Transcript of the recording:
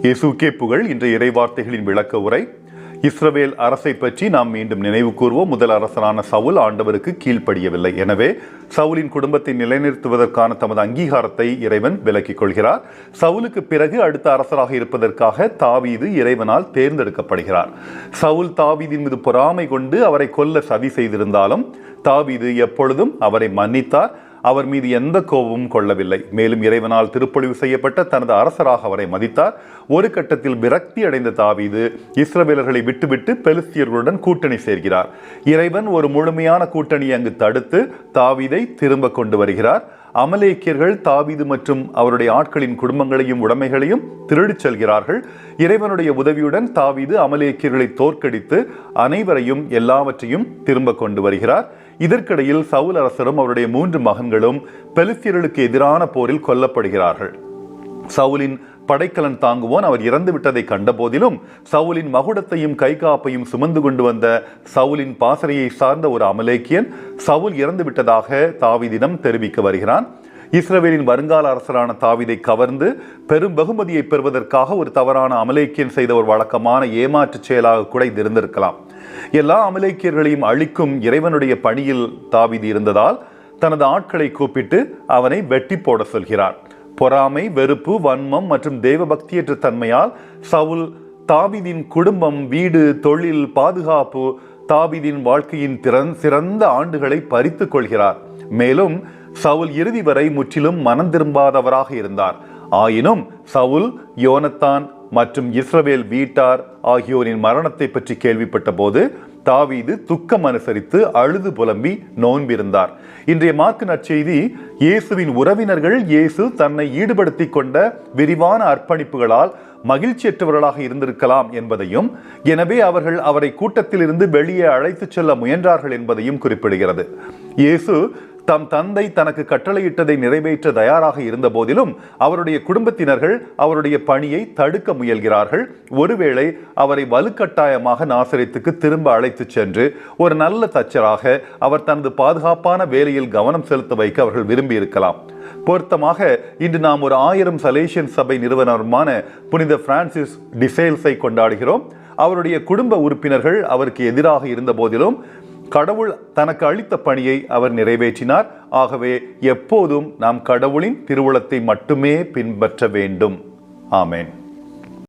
இயேசுவுக்கே புகழ். இன்றைய இறைவார்த்தைகளின் விளக்க உரை. இஸ்ரவேல் அரசை பற்றி நாம் மீண்டும் நினைவு கூறுவோம். முதல் அரசரான சவுல் ஆண்டவருக்கு கீழ்ப்படியவில்லை. எனவே சவுலின் குடும்பத்தை நிலைநிறுத்துவதற்கான தமது அங்கீகாரத்தை இறைவன் விலக்கிக் கொள்கிறார். சவுலுக்கு பிறகு அடுத்த அரசராக இருப்பதற்காக தாவீது இறைவனால் தேர்ந்தெடுக்கப்படுகிறார். சவுல் தாவீதின் மீது பொறாமை கொண்டு அவரை கொல்ல சதி செய்திருந்தாலும் தாவீது எப்பொழுதும் அவரை மன்னித்தார். அவர் மீது எந்த கோபமும் கொள்ளவில்லை. மேலும் இறைவனால் திருப்பொழிவு செய்யப்பட்ட தனது அரசராக அவரை மதித்தார். ஒரு கட்டத்தில் விரக்தி அடைந்த தாவீது இஸ்ரவேலர்களை விட்டுவிட்டு பெலிஸ்தியர்களுடன் கூட்டணி சேர்கிறார். இறைவன் ஒரு முழுமையான கூட்டணியை அங்கு தடுத்து தாவீதை திரும்ப கொண்டு வருகிறார். அமலேக்கியர்கள் தாவீது மற்றும் அவருடைய ஆட்களின் குடும்பங்களையும் உடைமைகளையும் திருடிச் செல்கிறார்கள். இறைவனுடைய உதவியுடன் தாவீது அமலேக்கியர்களை தோற்கடித்து அனைவரையும் எல்லாவற்றையும் திரும்ப கொண்டு வருகிறார். இதற்கிடையில் சவுல் அரசரும் அவருடைய 3 மகன்களும் பெலிஸ்தியர்களுக்கு எதிரான போரில் கொல்லப்படுகிறார்கள். சவுலின் படைக்கலன் தாங்குவோன் அவர் இறந்து விட்டதை கண்ட போதிலும் சவுலின் மகுடத்தையும் கைகாப்பையும் சுமந்து கொண்டு வந்த சவுலின் பாசறையை சார்ந்த ஒரு அமலேக்கியன் சவுல் இறந்து விட்டதாக தாவீதிடம் தெரிவிக்க வருகிறான். இஸ்ரவேலின் வருங்கால அரசரான தாவீதை கவர்ந்து பெரும் வெகுமதியை பெறுவதற்காக ஒரு தவறான அமலேக்கியன் செய்த ஒரு வழக்கமான ஏமாற்று செயலாக கூட இது இருந்திருக்கலாம். எல்லா அமலேக்கியர்களையும் அழிக்கும் இறைவனுடைய பணியில் தாவீது இருந்ததால் தனது ஆட்களை கூப்பிட்டு அவனை வெட்டி போட சொல்கிறார். பொறாமை, வெறுப்பு, வன்மம் மற்றும் தேவபக்தியற்ற தன்மையால் சவுல் தாவீதின் குடும்பம், வீடு, தொழில், பாதுகாப்பு, தாவீதின் வாழ்க்கையின் சிறந்த ஆண்டுகளை பறித்து கொள்கிறார். மேலும் சவுல் இறுதி வரை முற்றிலும் மனம் திரும்பாதவராக இருந்தார். ஆயினும் சவுல், யோனத்தான் மற்றும் இஸ்ரவேல் வீட்டார் ஆகியோரின் மரணத்தை பற்றி கேள்விப்பட்ட போது தாவீது துக்கம் அனுசரித்து அழுது புலம்பி நோன்பிருந்தார். இன்றைய மார்க்கு நற்செய்தி இயேசுவின் உறவினர்கள் இயேசு தன்னை ஈடுபடுத்தி கொண்ட விரிவான அர்ப்பணிப்புகளால் மகிழ்ச்சியற்றவர்களாக இருந்திருக்கலாம் என்பதையும், எனவே அவர்கள் அவரை கூட்டத்தில் இருந்து வெளியே அழைத்துச் செல்ல முயன்றார்கள் என்பதையும் குறிப்பிடுகிறது. இயேசு தம் தந்தை தனக்கு கட்டளையிட்டதை நிறைவேற்ற தயாராக இருந்த போதிலும் அவருடைய குடும்பத்தினர்கள் அவருடைய பணியை தடுக்க முயல்கிறார்கள். ஒருவேளை அவரை வலுக்கட்டாயமாக நாசரேத்துக்கு திரும்ப அழைத்து சென்று ஒரு நல்ல தச்சராக அவர் தனது பாதுகாப்பான வேலையில் கவனம் செலுத்த வைக்க அவர்கள் விரும்பி இருக்கலாம். பொருத்தமாக இன்று நாம் ஒரு 1000 சலேசியன் சபை நிறுவனருமான புனித பிரான்சிஸ் டிசேல்ஸை கொண்டாடுகிறோம். அவருடைய குடும்ப உறுப்பினர்கள் அவருக்கு எதிராக இருந்த போதிலும் கடவுள் தனக்கு அளித்த பணியை அவர் நிறைவேற்றினார். ஆகவே எப்போதும் நாம் கடவுளின் திருவுளத்தை மட்டுமே பின்பற்ற வேண்டும். ஆமென்.